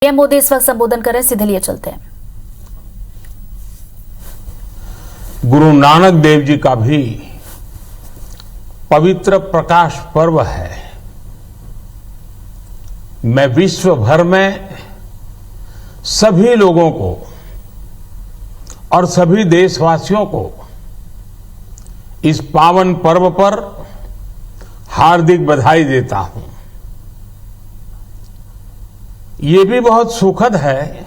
PM Modi इस वक्त संबोधन कर रहे हैं, सीधे लिए चलते हैं। गुरु नानक देव जी का भी पवित्र प्रकाश पर्व है। मैं विश्व भर में सभी लोगों को और सभी देशवासियों को इस पावन पर्व पर हार्दिक बधाई देता हूं। ये भी बहुत सुखद है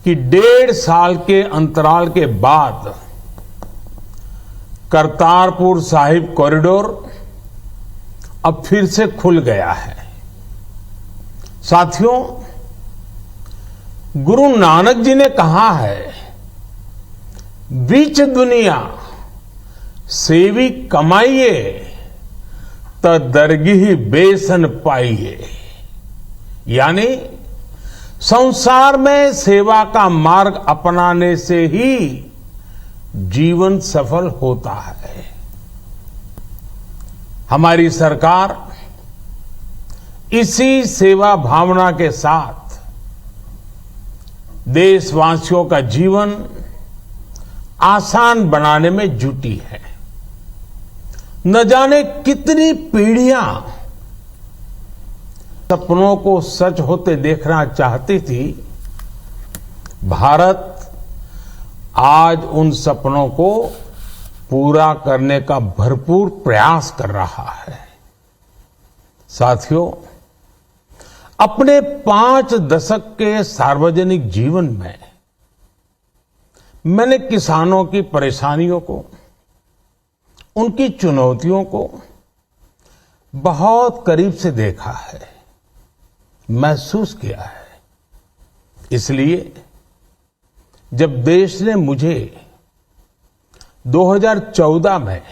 कि 1.5 साल के अंतराल के बाद करतारपुर साहिब कॉरिडोर अब फिर से खुल गया है। साथियों, गुरु नानक जी ने कहा है, बीच दुनिया सेवी कमाइए त दरगिही बेसन पाइए। यानी संसार में सेवा का मार्ग अपनाने से ही जीवन सफल होता है। हमारी सरकार इसी सेवा भावना के साथ देशवासियों का जीवन आसान बनाने में जुटी है। न जाने कितनी पीढ़ियां सपनों को सच होते देखना चाहती थी। भारत आज उन सपनों को पूरा करने का भरपूर प्रयास कर रहा है। साथियों, अपने 5 दशक के सार्वजनिक जीवन में मैंने किसानों की परेशानियों को, उनकी चुनौतियों को बहुत करीब से देखा है, महसूस किया है। इसलिए जब देश ने मुझे 2014 में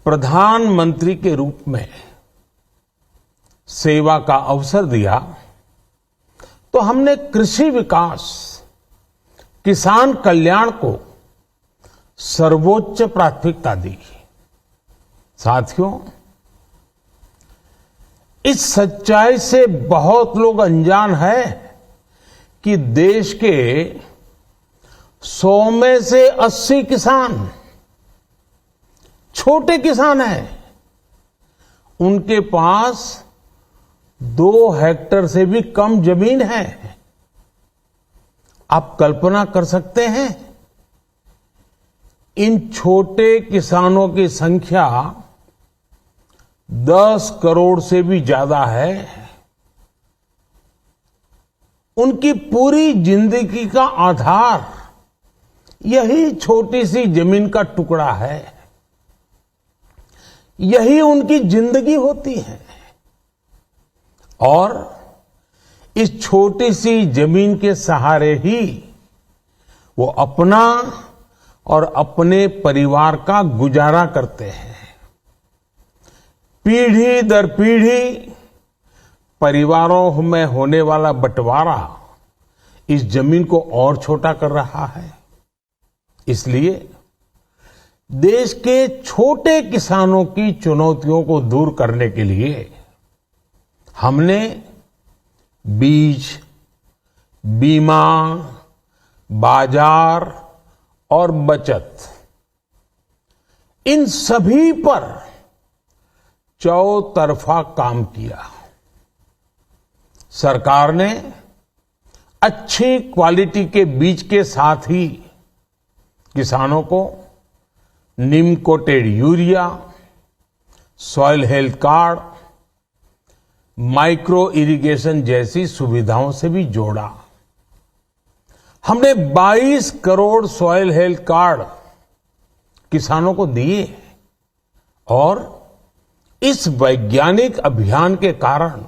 प्रधानमंत्री के रूप में सेवा का अवसर दिया, तो हमने कृषि विकास, किसान कल्याण को सर्वोच्च प्राथमिकता दी। साथियों, इस सच्चाई से बहुत लोग अनजान हैं कि देश के 100 में से 80 किसान छोटे किसान हैं। उनके पास 2 हेक्टेयर से भी कम जमीन है। आप कल्पना कर सकते हैं, इन छोटे किसानों की संख्या 10 करोड़ से भी ज्यादा है। उनकी पूरी जिंदगी का आधार यही छोटी सी जमीन का टुकड़ा है। यही उनकी जिंदगी होती है। और इस छोटी सी जमीन के सहारे ही वो अपना और अपने परिवार का गुजारा करते हैं। पीढ़ी दर पीढ़ी परिवारों में होने वाला बंटवारा इस जमीन को और छोटा कर रहा है। इसलिए देश के छोटे किसानों की चुनौतियों को दूर करने के लिए हमने बीज, बीमा, बाजार और बचत, इन सभी पर चौतरफा काम किया। सरकार ने अच्छी क्वालिटी के बीज के साथ ही किसानों को neem coated urea, soil health card, micro irrigation जैसी सुविधाओं से भी जोड़ा। हमने 22 करोड़ सॉइल हेल्थ कार्ड किसानों को दिए और इस वैज्ञानिक अभियान के कारण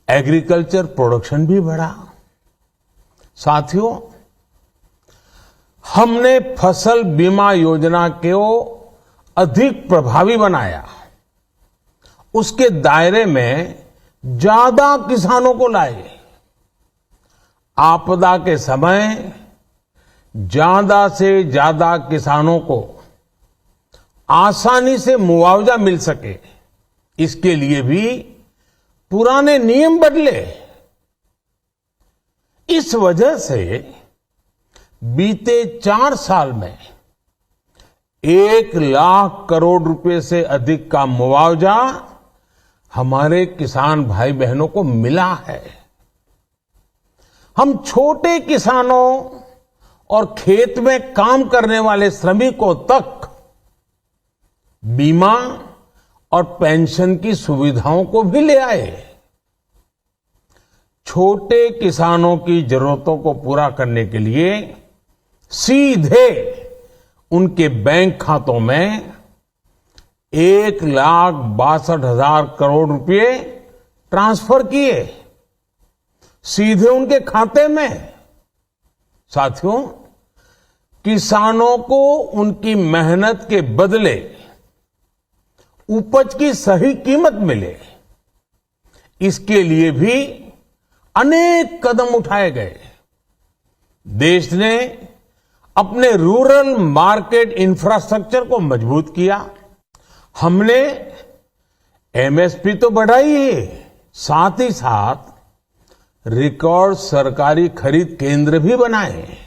एग्रीकल्चर प्रोडक्शन भी बढ़ा। साथियों, हमने फसल बीमा योजना को अधिक प्रभावी बनाया। उसके दायरे में ज्यादा किसानों को लाए। आपदा के समय ज्यादा से ज्यादा किसानों को आसानी से मुआवजा मिल सके, इसके लिए भी पुराने नियम बदले। इस वजह से बीते 4 साल में 1 लाख करोड़ रुपए से अधिक का मुआवजा हमारे किसान भाई बहनों को मिला है। हम छोटे किसानों और खेत में काम करने वाले श्रमिकों तक बीमा और पेंशन की सुविधाओं को भी ले आए। छोटे किसानोों की जरूरतों को पूरा करने के लिए सीधे उनके बैंक खातों में 1,62,000 करोड़ रुपए ट्रांसफर किए, सीधे उनके खाते में। साथियों, किसानों को उनकी मेहनत के बदले उपज की सही कीमत मिले, इसके लिए भी अनेक कदम उठाए गए। देश ने अपने रूरल मार्केट इंफ्रास्ट्रक्चर को मजबूत किया। हमने एमएसपी तो बढ़ाई है, साथ ही साथ रिकॉर्ड सरकारी खरीद केंद्र भी बनाए।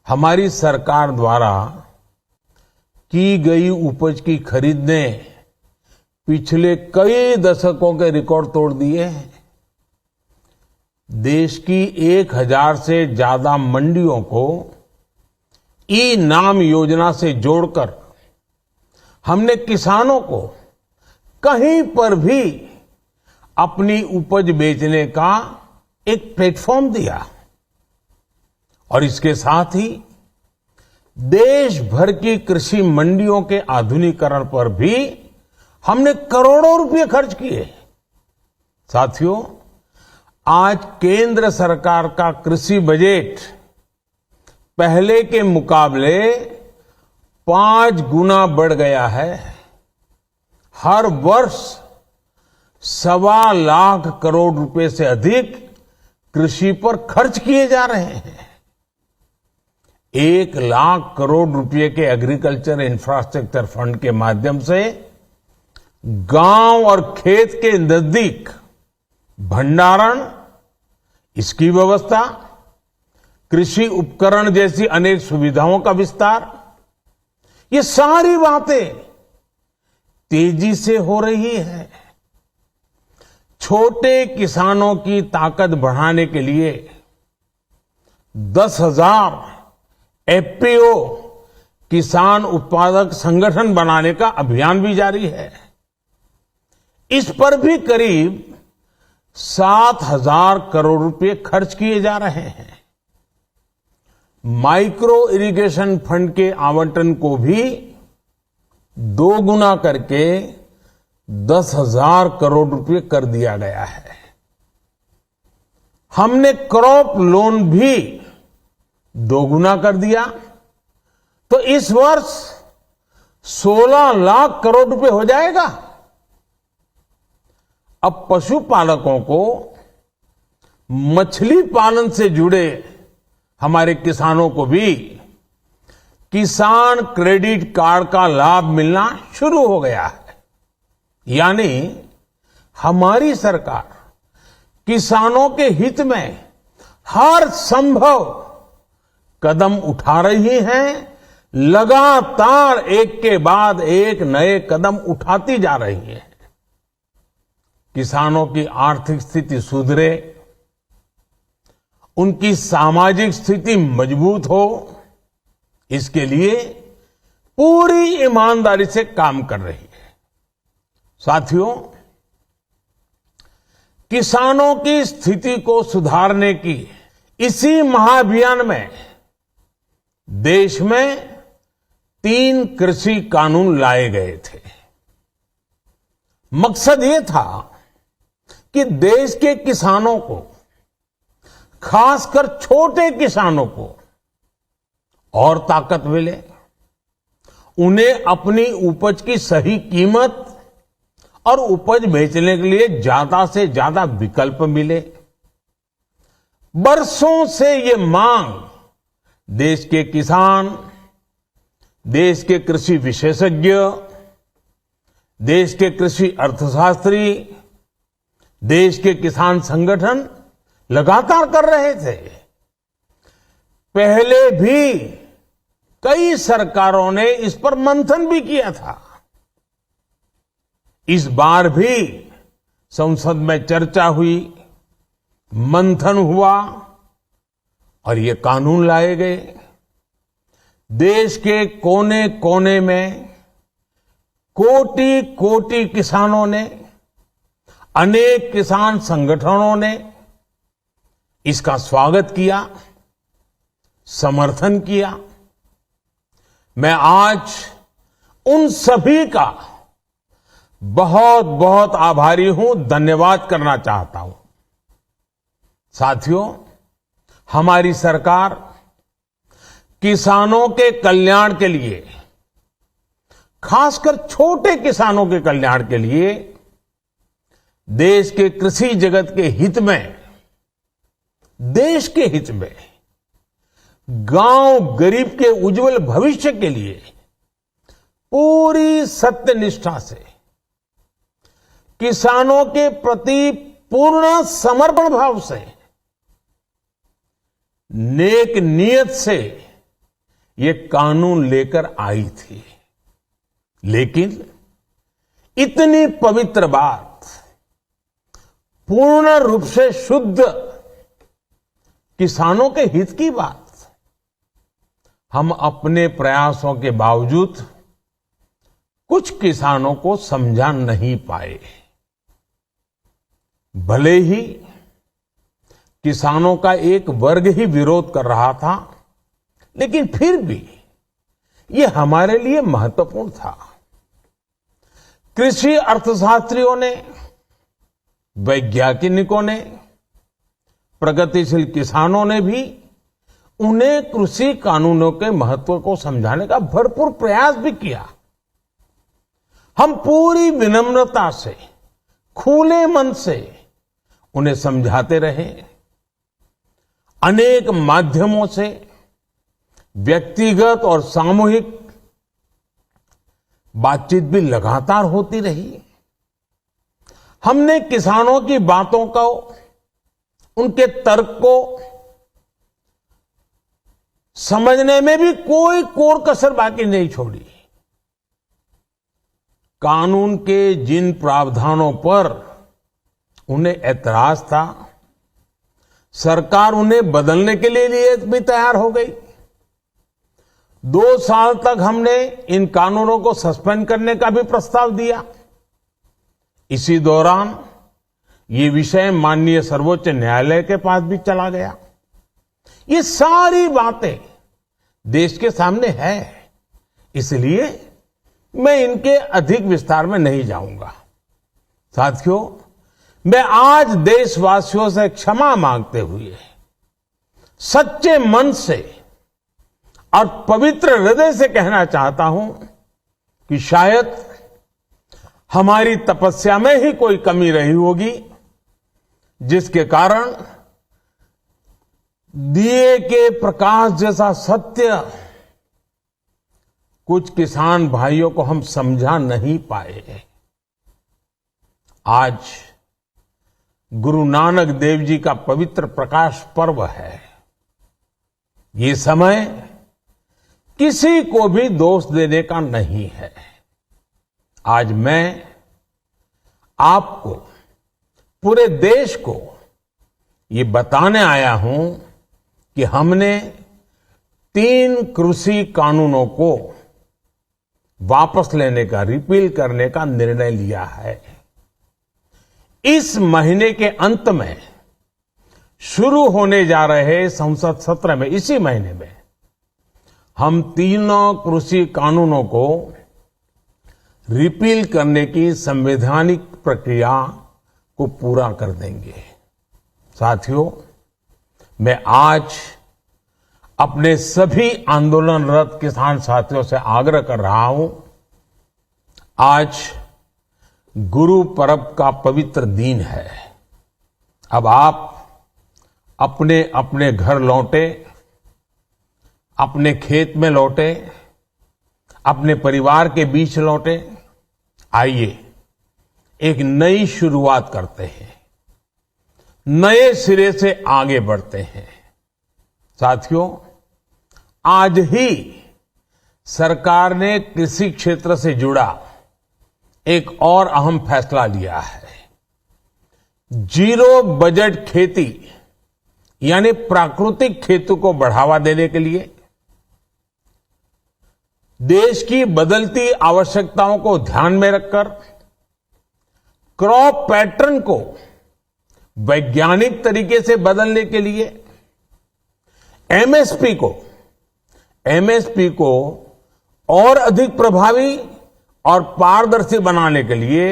हमारी सरकार द्वारा की गई उपज की खरीद ने पिछले कई दशकों के रिकॉर्ड तोड़ दिए हैं। देश की 1,000 से ज्यादा मंडियों को ई नाम योजना से जोड़कर हमने किसानों को कहीं पर भी अपनी उपज बेचने का एक प्लेटफॉर्म दिया। और इसके साथ ही देश भर की कृषि मंडियों के आधुनिकीकरण पर भी हमने करोड़ों रुपए खर्च किए। साथियों, आज केंद्र सरकार का कृषि बजट पहले के मुकाबले 5 गुना बढ़ गया है। हर वर्ष 1.25 लाख करोड़ रुपए से अधिक कृषि पर खर्च किए जा रहे हैं। 1 लाख करोड़ रुपए के एग्रीकल्चर इंफ्रास्ट्रक्चर फंड के माध्यम से गांव और खेत के नजदीक भंडारण, इसकी व्यवस्था, कृषि उपकरण जैसी अनेक सुविधाओं का विस्तार, ये सारी बातें तेजी से हो रही है। छोटे किसानों की ताकत बढ़ाने के लिए 10,000 एफपीओ किसान उत्पादक संगठन बनाने का अभियान भी जारी है। इस पर भी करीब 7,000 करोड़ रुपए खर्च किए जा रहे हैं। माइक्रो इरिगेशन फंड के आवंटन को भी 2 गुना करके 10,000 करोड़ रुपए कर दिया गया है। हमने क्रॉप लोन भी 2 गुना कर दिया, तो इस वर्ष 16 लाख करोड़ रुपए हो जाएगा। अब पशुपालकों को मछली पालन से जुड़े हमारे किसानों को भी किसान क्रेडिट कार्ड का लाभ मिलना शुरू हो गया है। यानी हमारी सरकार किसानों के हित में हर संभव कदम उठा रही है, लगातार एक के बाद एक नए कदम उठाती जा रही है। किसानों की आर्थिक स्थिति सुधरे, उनकी सामाजिक स्थिति मजबूत हो, इसके लिए पूरी ईमानदारी से काम कर रही है। साथियों, किसानों की स्थिति को सुधारने की इसी महाअभियान में देश में 3 कृषि कानून लाए गए थे। मकसद ये था कि देश के किसानों को, खासकर छोटे किसानों को और ताकत मिले, उन्हें अपनी उपज की सही कीमत और उपज बेचने के लिए ज्यादा से ज्यादा विकल्प मिले। बरसों से ये मांग देश के किसान, देश के कृषि विशेषज्ञ, देश के कृषि अर्थशास्त्री देश के किसान संगठन लगातार कर रहे थे। पहले भी कई सरकारों ने इस पर मंथन भी किया था। इस बार भी संसद में चर्चा हुई, मंथन हुआ और ये कानून लाए गए। देश के कोने कोने में कोटि कोटि किसानों ने, अनेक किसान संगठनों ने इसका स्वागत किया, समर्थन किया। मैं आज उन सभी का बहुत बहुत आभारी हूं, धन्यवाद करना चाहता हूं। साथियों, हमारी सरकार किसानों के कल्याण के लिए, खासकर छोटे किसानों के कल्याण के लिए, देश के कृषि जगत के हित में, देश के हित में, गांव गरीब के उज्जवल भविष्य के लिए पूरी सत्यनिष्ठा से, किसानों के प्रति पूर्ण समर्पण भाव से, नेक नियत से ये कानून लेकर आई थी। लेकिन इतनी पवित्र बात, पूर्ण रूप से शुद्ध किसानों के हित की बात, हम अपने प्रयासों के बावजूद कुछ किसानों को समझा नहीं पाए। भले ही किसानों का एक वर्ग ही विरोध कर रहा था, लेकिन फिर भी ये हमारे लिए महत्वपूर्ण था। कृषि अर्थशास्त्रियों ने, वैज्ञानिकों ने, प्रगतिशील किसानों ने भी उन्हें कृषि कानूनों के महत्व को समझाने का भरपूर प्रयास भी किया। हम पूरी विनम्रता से, खुले मन से उन्हें समझाते रहे। अनेक माध्यमों से व्यक्तिगत और सामूहिक बातचीत भी लगातार होती रही। हमने किसानों की बातों को, उनके तर्क को समझने में भी कोई कोर कसर बाकी नहीं छोड़ी। कानून के जिन प्रावधानों पर उन्हें ऐतराज था, सरकार उन्हें बदलने के लिए भी तैयार हो गई। 2 साल तक हमने इन कानूनों को सस्पेंड करने का भी प्रस्ताव दिया। इसी दौरान ये विषय माननीय सर्वोच्च न्यायालय के पास भी चला गया। ये सारी बातें देश के सामने है, इसलिए मैं इनके अधिक विस्तार में नहीं जाऊंगा। साथियों, मैं आज देशवासियों से क्षमा मांगते हुए सच्चे मन से और पवित्र हृदय से कहना चाहता हूं कि शायद हमारी तपस्या में ही कोई कमी रही होगी, जिसके कारण दिए के प्रकाश जैसा सत्य कुछ किसान भाइयों को हम समझा नहीं पाए। आज गुरु नानक देव जी का पवित्र प्रकाश पर्व है। ये समय किसी को भी दोष देने का नहीं है। आज मैं आपको, पूरे देश को ये बताने आया हूं कि हमने 3 कृषि कानूनों को वापस लेने का, रिपील करने का निर्णय लिया है। इस महीने के अंत में शुरू होने जा रहे संसद सत्र में, इसी महीने में, हम 3 कृषि कानूनों को रिपील करने की संवैधानिक प्रक्रिया को पूरा कर देंगे। साथियों, मैं आज अपने सभी आंदोलनरत किसान साथियों से आग्रह कर रहा हूं, आज गुरु पर्व का पवित्र दिन है। अब आप अपने अपने घर लौटे, अपने खेत में लौटे, अपने परिवार के बीच लौटे। आइए एक नई शुरुआत करते हैं। नए सिरे से आगे बढ़ते हैं। साथियों, आज ही सरकार ने कृषि क्षेत्र से जुड़ा एक और अहम फैसला लिया है। जीरो बजट खेती यानी प्राकृतिक खेती को बढ़ावा देने के लिए देश की बदलती आवश्यकताओं को ध्यान में रखकर क्रॉप पैटर्न को वैज्ञानिक तरीके से बदलने के लिए एमएसपी को और अधिक प्रभावी और पारदर्शी बनाने के लिए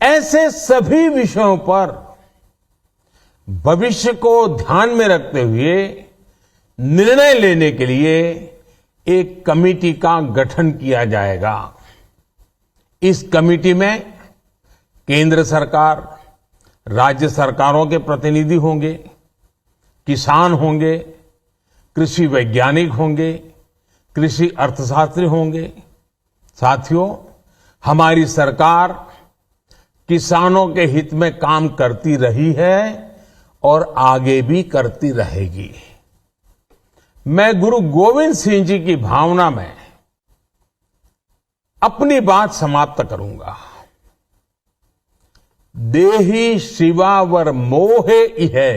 ऐसे सभी विषयों पर भविष्य को ध्यान में रखते हुए निर्णय लेने के लिए एक कमेटी का गठन किया जाएगा। इस कमेटी में केंद्र सरकार, राज्य सरकारों के प्रतिनिधि होंगे, किसान होंगे, कृषि वैज्ञानिक होंगे, कृषि अर्थशास्त्री होंगे। साथियों, हमारी सरकार किसानों के हित में काम करती रही है और आगे भी करती रहेगी। मैं गुरु गोविंद सिंह जी की भावना में अपनी बात समाप्त करूंगा। देहि शिवावर मोहे इहे,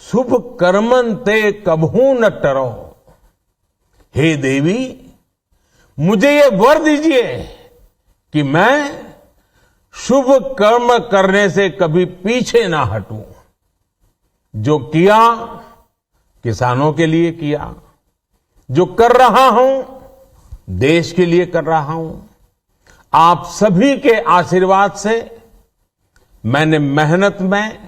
शुभ कर्मन ते कबहू न टरो। हे देवी, मुझे ये वर दीजिए कि मैं शुभ कर्म करने से कभी पीछे ना हटूं। जो किया किसानों के लिए किया, जो कर रहा हूं देश के लिए कर रहा हूं। आप सभी के आशीर्वाद से मैंने मेहनत में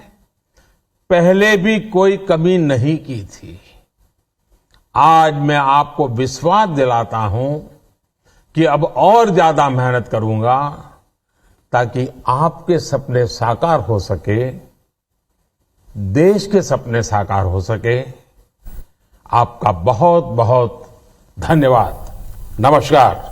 पहले भी कोई कमी नहीं की थी। आज मैं आपको विश्वास दिलाता हूं कि अब और ज्यादा मेहनत करूंगा ताकि आपके सपने साकार हो सके, देश के सपने साकार हो सके। आपका बहुत बहुत धन्यवाद। नमस्कार।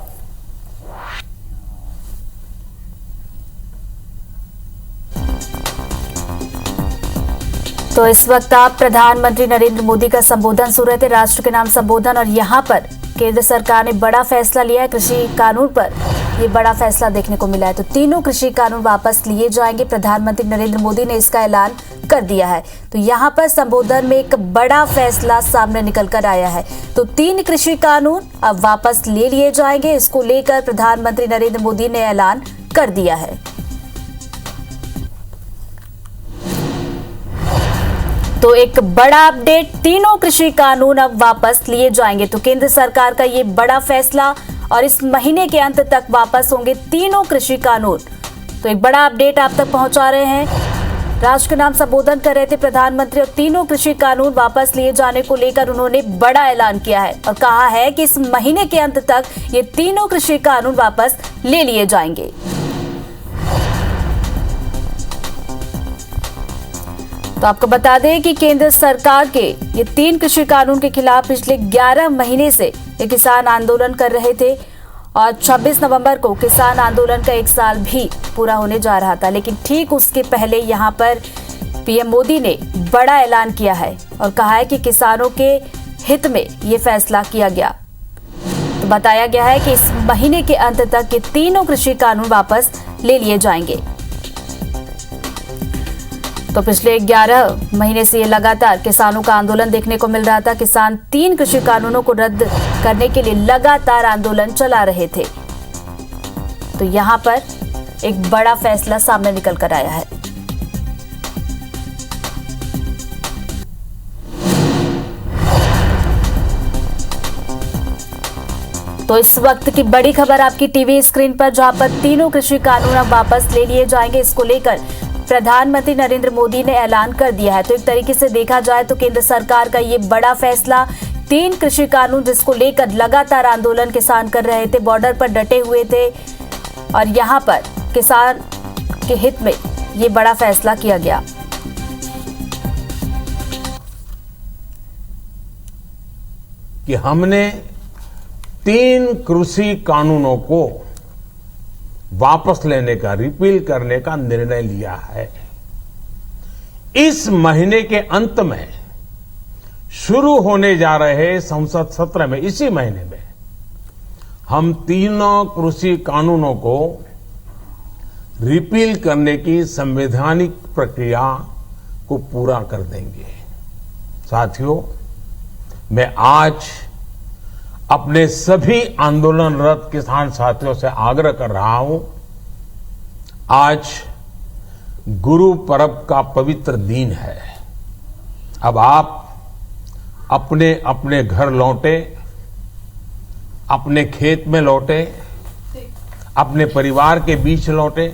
तो इस वक्त आप प्रधानमंत्री नरेंद्र मोदी का संबोधन सुन रहे थे, राष्ट्र के नाम संबोधन। और यहाँ पर केंद्र सरकार ने बड़ा फैसला लिया है कृषि कानून पर। ये बड़ा फैसला देखने को मिला है। तो तीनों कृषि कानून वापस लिए जाएंगे। प्रधानमंत्री नरेंद्र मोदी ने इसका ऐलान कर दिया है। तो यहाँ पर संबोधन में एक बड़ा फैसला सामने निकल कर आया है। तो 3 कृषि कानून अब वापस ले लिए जाएंगे। इसको लेकर प्रधानमंत्री नरेंद्र मोदी ने ऐलान कर दिया है। तो एक बड़ा अपडेट, तीनों कृषि कानून अब वापस लिए जाएंगे। तो केंद्र सरकार का ये बड़ा फैसला, और इस महीने के अंत तक वापस होंगे तीनों कृषि कानून। तो एक बड़ा अपडेट आप तक पहुंचा रहे हैं। राष्ट्र के नाम संबोधन कर रहे थे प्रधानमंत्री, और तीनों कृषि कानून वापस लिए जाने को लेकर उन्होंने बड़ा ऐलान किया है और कहा है कि इस महीने के अंत तक ये तीनों कृषि कानून वापस ले लिए जाएंगे। तो आपको बता दें कि केंद्र सरकार के ये 3 कृषि कानून के खिलाफ पिछले 11 महीने से ये किसान आंदोलन कर रहे थे, और 26 नवंबर को किसान आंदोलन का 1 साल भी पूरा होने जा रहा था। लेकिन ठीक उसके पहले यहाँ पर पीएम मोदी ने बड़ा ऐलान किया है और कहा है कि किसानों के हित में ये फैसला किया गया। तो बताया गया है कि इस महीने के अंत तक ये तीनों कृषि कानून वापस ले लिए जाएंगे। तो पिछले 11 महीने से ये लगातार किसानों का आंदोलन देखने को मिल रहा था। किसान 3 कृषि कानूनों को रद्द करने के लिए लगातार आंदोलन चला रहे थे। तो यहां पर एक बड़ा फैसला सामने निकल कर आया है। तो इस वक्त की बड़ी खबर आपकी टीवी स्क्रीन पर, जहां पर तीनों कृषि कानून अब वापस ले लिए जाएंगे। इसको लेकर प्रधानमंत्री नरेंद्र मोदी ने ऐलान कर दिया है। तो एक तरीके से देखा जाए तो केंद्र सरकार का ये बड़ा फैसला, 3 कृषि कानून जिसको लेकर लगातार आंदोलन किसान कर रहे थे, बॉर्डर पर डटे हुए थे, और यहां पर किसान के हित में ये बड़ा फैसला किया गया। कि हमने 3 कृषि कानूनों को वापस लेने का, रिपील करने का निर्णय लिया है। इस महीने के अंत में शुरू होने जा रहे संसद सत्र में, इसी महीने में, हम तीनों कृषि कानूनों को रिपील करने की संवैधानिक प्रक्रिया को पूरा कर देंगे। साथियों, मैं आज अपने सभी आंदोलनरत किसान साथियों से आग्रह कर रहा हूं, आज गुरु पर्व का पवित्र दिन है। अब आप अपने अपने घर लौटे, अपने खेत में लौटे, अपने परिवार के बीच लौटे।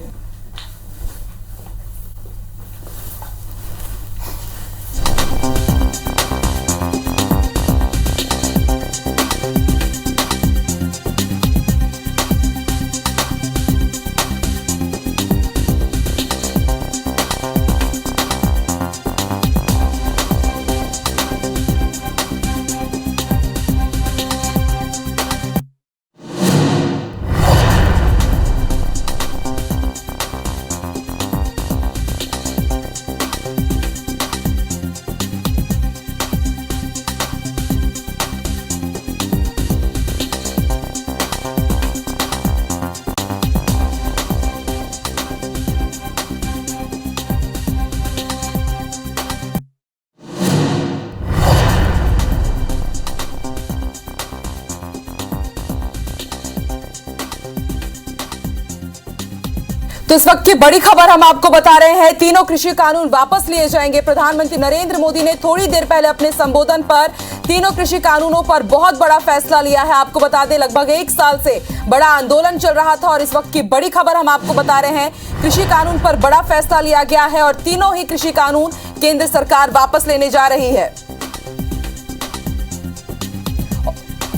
तो इस वक्त की बड़ी खबर हम आपको बता रहे हैं, तीनों कृषि कानून वापस लिए जाएंगे। प्रधानमंत्री नरेंद्र मोदी ने थोड़ी देर पहले अपने संबोधन पर तीनों कृषि कानूनों पर बहुत बड़ा फैसला लिया है। आपको बता दें, लगभग 1 साल से बड़ा आंदोलन चल रहा था और इस वक्त की बड़ी खबर हम आपको बता रहे हैं, कृषि कानून पर बड़ा फैसला लिया गया है और तीनों ही कृषि कानून केंद्र सरकार वापस लेने जा रही है।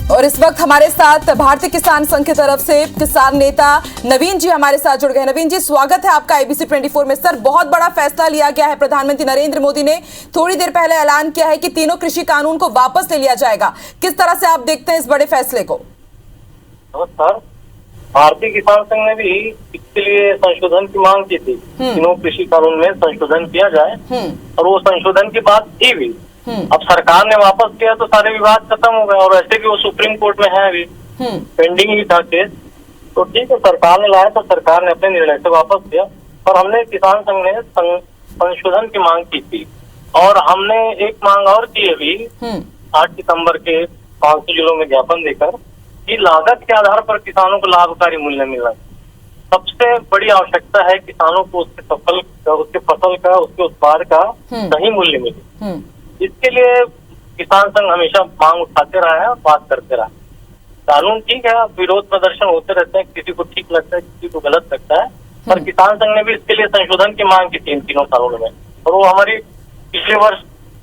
और इस वक्त हमारे साथ भारतीय किसान संघ की तरफ से किसान नेता नवीन जी हमारे साथ जुड़ गए। नवीन जी, स्वागत है आपका एबीसी 24 में। सर, बहुत बड़ा फैसला लिया गया है। प्रधानमंत्री नरेंद्र मोदी ने थोड़ी देर पहले ऐलान किया है कि तीनों कृषि कानून को वापस ले लिया जाएगा। किस तरह से आप देखते हैं इस बड़े फैसले को? सर, भारतीय किसान संघ ने भी इसके लिए संशोधन की मांग की थी, तीनों कृषि कानून में संशोधन किया जाए और वो संशोधन की बात थी भी। अब सरकार ने वापस किया तो सारे विवाद खत्म हो गए और ऐसे भी वो सुप्रीम कोर्ट में है, अभी पेंडिंग ही था केस। तो ठीक है, सरकार ने लाया तो सरकार ने अपने निर्णय से वापस किया। और हमने किसान संघ ने संशोधन की मांग की थी और हमने एक मांग और की अभी 8 सितंबर के 500 जिलों में ज्ञापन देकर कि लागत के आधार पर किसानों को लाभकारी मूल्य मिलना। सबसे बड़ी आवश्यकता है किसानों को उसके फसल का, उसके उत्पाद का सही मूल्य मिले। इसके लिए किसान संघ हमेशा मांग उठाते रहा है और बात करते रहा। कानून ठीक है, विरोध प्रदर्शन होते रहते हैं, किसी को ठीक लगता है, किसी को गलत लगता है, पर किसान संघ ने भी इसके लिए संशोधन की मांग की थी इन तीनों कानूनों में। और वो हमारी पिछले वर्ष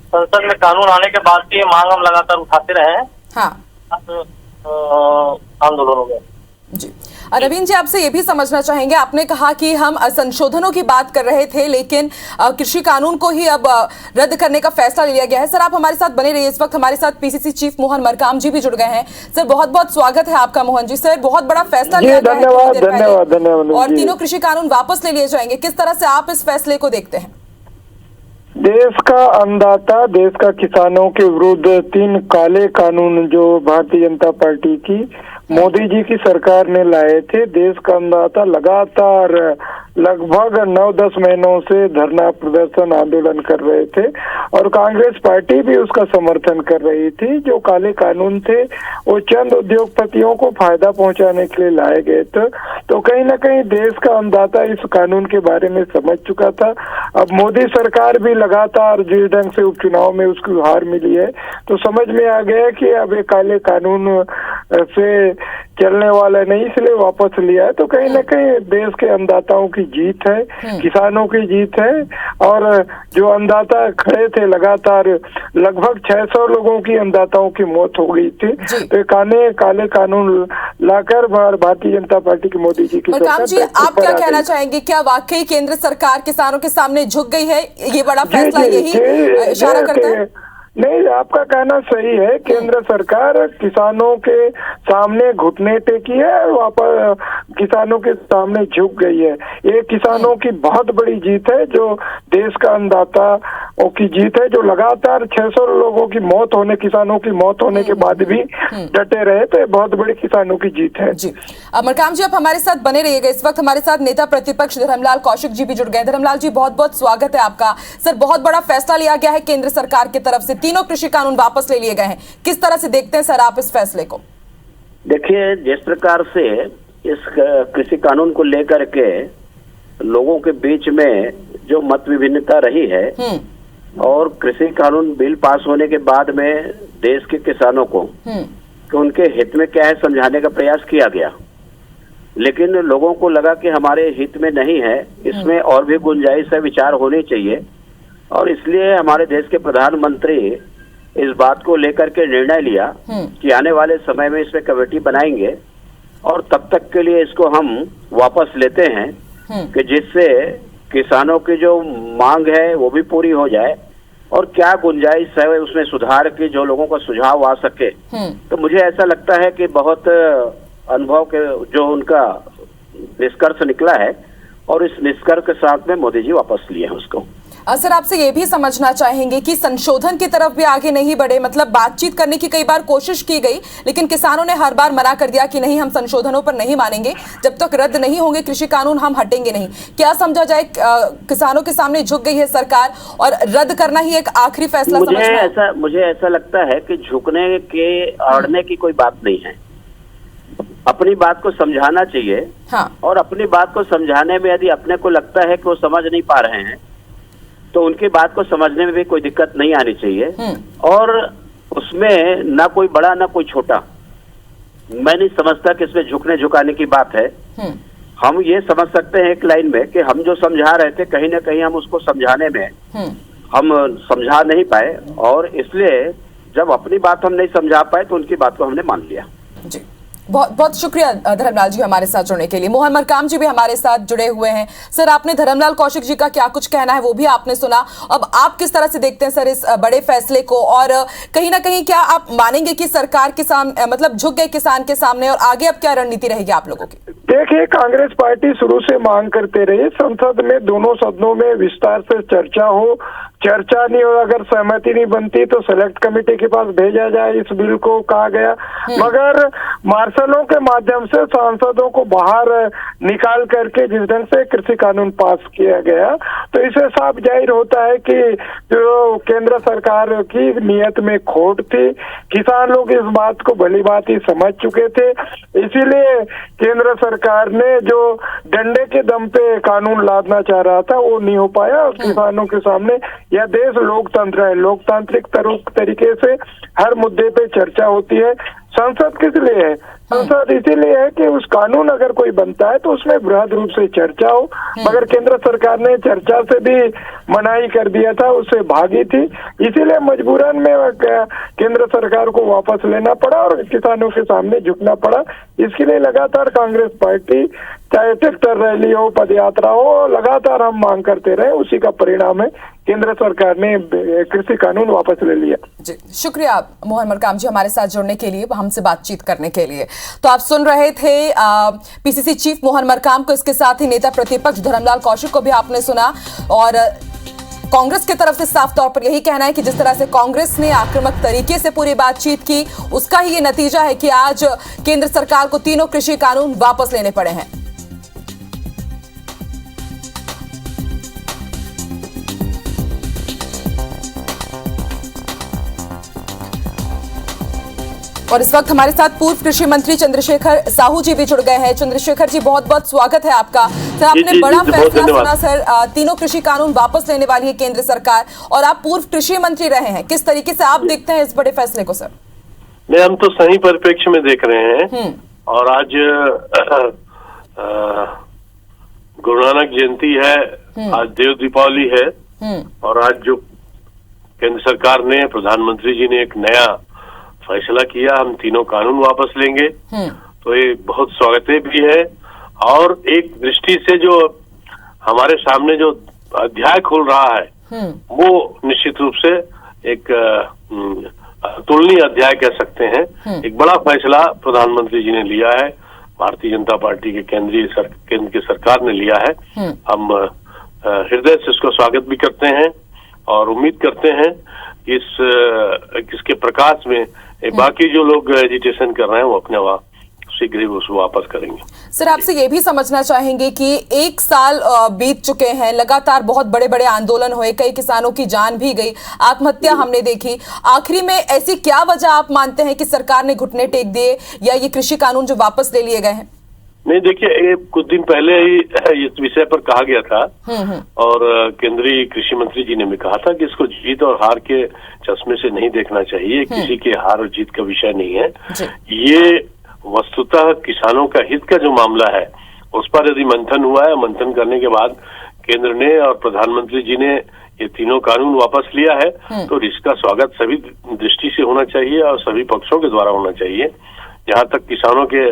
संसद में कानून आने के बाद से ये मांग हम लगातार उठाते रहे हैं। हाँ। आंदोलनों में। जी नवीन जी, आपसे ये भी समझना चाहेंगे, आपने कहा कि हम संशोधनों की बात कर रहे थे लेकिन कृषि कानून को ही अब रद्द करने का फैसला लिया गया है। सर, आप हमारे साथ बने रहिए। इस वक्त हमारे साथ पीसीसी चीफ मोहन मरकाम जी भी जुड़ गए हैं। सर, बहुत बहुत स्वागत है आपका। मोहन जी, सर, बहुत बड़ा फैसला लिया गया है, धन्यवाद। और तीनों कृषि कानून वापस ले लिए जाएंगे, किस तरह से आप इस फैसले को देखते हैं? देश का अन्नदाता, देश का किसानों के विरुद्ध 3 काले कानून जो भारतीय जनता पार्टी की मोदी जी की सरकार ने लाए थे, देश का अन्नदाता लगातार लगभग 9-10 महीनों से धरना प्रदर्शन आंदोलन कर रहे थे और कांग्रेस पार्टी भी उसका समर्थन कर रही थी। जो काले कानून थे वो चंद उद्योगपतियों को फायदा पहुंचाने के लिए लाए गए थे। तो कहीं ना कहीं देश का अन्नदाता इस कानून के बारे में समझ चुका था। अब मोदी सरकार भी लगातार जिस ढंग से उपचुनाव में उसकी हार मिली है तो समझ में आ गया कि अब ये काले कानून से चलने वाला नहीं, इसलिए वापस लिया है। तो कहीं ना कहीं देश के अन्नदाताओं की जीत है, किसानों की जीत है। और जो अन्नदाता खड़े थे लगातार, लगभग 600 लोगों की अन्नदाताओं की मौत हो गई थी। तो काले कानून लाकर भारतीय जनता पार्टी की मोदी जी की सरकार जी, आप क्या कहना चाहेंगे? क्या वाकई केंद्र सरकार किसानों के सामने झुक गई है? ये बड़ा फैसला यही इशारा करता है? नहीं, आपका कहना सही है। केंद्र सरकार किसानों के सामने घुटने टेकी है और वापस किसानों के सामने झुक गई है। ये किसानों की बहुत बड़ी जीत है, जो देश का अन्नदाताओं की जीत है, जो लगातार 600 लोगों की मौत होने, किसानों की मौत होने के बाद भी डटे रहे, तो ये बहुत बड़ी किसानों की जीत है। जी मरकाम जी, आप हमारे साथ बने रहिएगा। इस वक्त हमारे साथ नेता प्रतिपक्ष धर्मलाल कौशिक जी भी जुड़ गए। धर्मलाल जी, बहुत बहुत स्वागत है आपका। सर, बहुत बड़ा फैसला लिया गया है केंद्र सरकार की तरफ से, तीनों कृषि कानून वापस ले लिए गए हैं। किस तरह से देखते हैं सर आप इस फैसले को? देखिए, जिस प्रकार से इस कृषि कानून को लेकर के लोगों के बीच में जो मत विभिन्नता रही है और कृषि कानून बिल पास होने के बाद में देश के किसानों को कि उनके हित में क्या है समझाने का प्रयास किया गया, लेकिन लोगों को लगा कि हमारे हित में नहीं है, इसमें और भी गुंजाइश है, विचार होनी चाहिए। और इसलिए हमारे देश के प्रधानमंत्री इस बात को लेकर के निर्णय लिया कि आने वाले समय में इसमें कमेटी बनाएंगे और तब तक के लिए इसको हम वापस लेते हैं कि जिससे किसानों की जो मांग है वो भी पूरी हो जाए और क्या गुंजाइश है उसमें सुधार की, जो लोगों का सुझाव आ सके। तो मुझे ऐसा लगता है कि बहुत अनुभव के जो उनका निष्कर्ष निकला है और इस निष्कर्ष के साथ में मोदी जी वापस लिए हैं उसको। सर, आपसे ये भी समझना चाहेंगे कि संशोधन की तरफ भी आगे नहीं बढ़े, मतलब बातचीत करने की कई बार कोशिश की गई लेकिन किसानों ने हर बार मना कर दिया कि नहीं, हम संशोधनों पर नहीं मानेंगे, जब तक रद्द नहीं होंगे कृषि कानून हम हटेंगे नहीं। क्या समझा जाए, किसानों के सामने झुक गई है सरकार और रद्द करना ही एक आखिरी फैसला मुझे ऐसा लगता है कि झुकने के अड़ने की कोई बात नहीं है, अपनी बात को समझाना चाहिए। हाँ। और अपनी बात को समझाने में यदि अपने को लगता है कि वो समझ नहीं पा रहे हैं तो उनकी बात को समझने में भी कोई दिक्कत नहीं आनी चाहिए। और उसमें ना कोई बड़ा ना कोई छोटा, मैं नहीं समझता कि इसमें झुकने झुकाने की बात है। हम ये समझ सकते हैं एक लाइन में कि हम जो समझा रहे थे कहीं ना कहीं हम उसको समझाने में हम समझा नहीं पाए और इसलिए जब अपनी बात हम नहीं समझा पाए तो उनकी बात को हमने मान लिया। जी, बहुत बहुत शुक्रिया धर्मलाल जी हमारे साथ जुड़ने के लिए। मोहन मरकाम जी भी हमारे साथ जुड़े हुए हैं। सर, आपने धर्मलाल कौशिक जी का क्या कुछ कहना है वो भी आपने सुना। अब आप किस तरह से देखते हैं सर इस बड़े फैसले को, और कहीं ना कहीं क्या आप मानेंगे कि सरकार के सामने मतलब झुक गए किसान के सामने, और आगे अब क्या रणनीति रहेगी आप लोगों की? देखिए, कांग्रेस पार्टी शुरू से मांग करते रही संसद में, दोनों सदनों में विस्तार से चर्चा हो, चर्चा नहीं हो, अगर सहमति नहीं बनती तो सेलेक्ट कमेटी के पास भेजा जाए इस बिल को, कहा गया। मगर मार्शलों के माध्यम से सांसदों को बाहर निकाल करके जिस ढंग से कृषि कानून पास किया गया, तो इसे साफ जाहिर होता है कि जो केंद्र सरकार की नीयत में खोट थी। किसान लोग इस बात को भली बात ही समझ चुके थे, इसीलिए केंद्र सरकार ने जो डंडे के दम पे कानून लादना चाह रहा था वो नहीं हो पाया। और किसानों के सामने, यह देश लोकतंत्र है, लोकतांत्रिक तरीके से हर मुद्दे पे चर्चा होती है। संसद किस लिए है? संसद इसीलिए है कि उस कानून अगर कोई बनता है तो उसमें बृहद रूप से चर्चा हो, मगर केंद्र सरकार ने चर्चा से भी मनाही कर दिया था, उससे भागी थी, इसीलिए मजबूरन में केंद्र सरकार को वापस लेना पड़ा और किसानों के सामने झुकना पड़ा। इसके लिए लगातार कांग्रेस पार्टी, चाहे ट्रैक्टर रैली हो, पदयात्रा हो, लगातार हम मांग करते रहे, उसी का परिणाम है केंद्र सरकार ने कृषि कानून वापस ले लिया। जी, शुक्रिया मोहन मरकाम जी हमारे साथ जुड़ने के लिए, हमसे बातचीत करने के लिए। तो आप सुन रहे थे पीसीसी चीफ मोहन मरकाम को, इसके साथ ही नेता प्रतिपक्ष धर्मलाल कौशिक को भी आपने सुना। और कांग्रेस की तरफ से साफ तौर पर यही कहना है कि जिस तरह से कांग्रेस ने आक्रामक तरीके से पूरी बातचीत की, उसका ही ये नतीजा है कि आज केंद्र सरकार को तीनों कृषि कानून वापस लेने पड़े हैं। और इस वक्त हमारे साथ पूर्व कृषि मंत्री चंद्रशेखर साहू जी भी जुड़ गए हैं। चंद्रशेखर जी, बहुत बहुत स्वागत है आपका। सर, आपने बड़ा फैसला सुना सर, तीनों कृषि कानून वापस लेने वाली है केंद्र सरकार, और आप पूर्व कृषि मंत्री रहे हैं, किस तरीके से आप देखते हैं इस बड़े फैसले को? सर, नहीं, हम तो सही परिप्रेक्ष्य में देख रहे हैं। और आज गुरु नानक जयंती है, आज देव दीपावली है, और आज जो केंद्र सरकार ने, प्रधानमंत्री जी ने एक नया फैसला किया, हम तीनों कानून वापस लेंगे, तो ये बहुत स्वागत भी है। और एक दृष्टि से जो हमारे सामने जो अध्याय खुल रहा है वो निश्चित रूप से एक तुलनीय अध्याय कह सकते हैं। एक बड़ा फैसला प्रधानमंत्री जी ने लिया है, भारतीय जनता पार्टी के केंद्र की सरकार ने लिया है। हम हृदय से इसको स्वागत भी करते हैं और उम्मीद करते हैं कि इसके प्रकाश में बाकी जो लोग एजिटेशन कर रहे हैं वो अपने शीघ्र ही उसको वापस करेंगे। सर, आपसे ये भी समझना चाहेंगे कि 1 साल बीत चुके हैं, लगातार बहुत बड़े बड़े आंदोलन हुए, कई किसानों की जान भी गई, आत्महत्या हमने देखी। आखिरी में ऐसी क्या वजह आप मानते हैं कि सरकार ने घुटने टेक दिए या ये कृषि कानून जो वापस ले लिए गए हैं? नहीं, देखिए, कुछ दिन पहले ही इस विषय पर कहा गया था और केंद्रीय कृषि मंत्री जी ने भी कहा था कि इसको जीत और हार के चश्मे से नहीं देखना चाहिए। किसी के हार और जीत का विषय नहीं है ये, वस्तुतः किसानों का हित का जो मामला है उस पर यदि मंथन हुआ है, मंथन करने के बाद केंद्र ने और प्रधानमंत्री जी ने ये तीनों कानून वापस लिया है, तो इसका स्वागत सभी दृष्टि से होना चाहिए और सभी पक्षों के द्वारा होना चाहिए। जहां तक किसानों के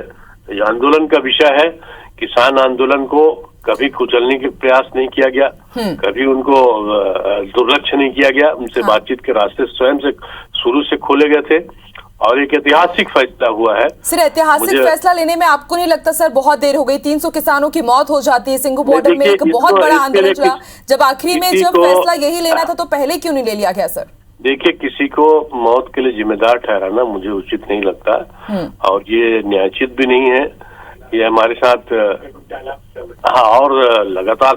आंदोलन का विषय है, किसान आंदोलन को कभी कुचलने के प्रयास नहीं किया गया, कभी उनको दुर्लक्ष्य नहीं किया गया। उनसे बातचीत के रास्ते स्वयं से शुरू से खोले गए थे और एक ऐतिहासिक फैसला हुआ है। सर, ऐतिहासिक फैसला लेने में आपको नहीं लगता सर बहुत देर हो गई? 300 किसानों की मौत हो जाती है, सिंघू बॉर्डर में एक बहुत बड़ा आंदोलन चला, जब आखिरी में जब फैसला यही लेना था तो पहले क्यों नहीं ले लिया गया? सर देखिए, किसी को मौत के लिए जिम्मेदार ठहराना मुझे उचित नहीं लगता और ये न्यायोचित भी नहीं है। ये हमारे साथ और लगातार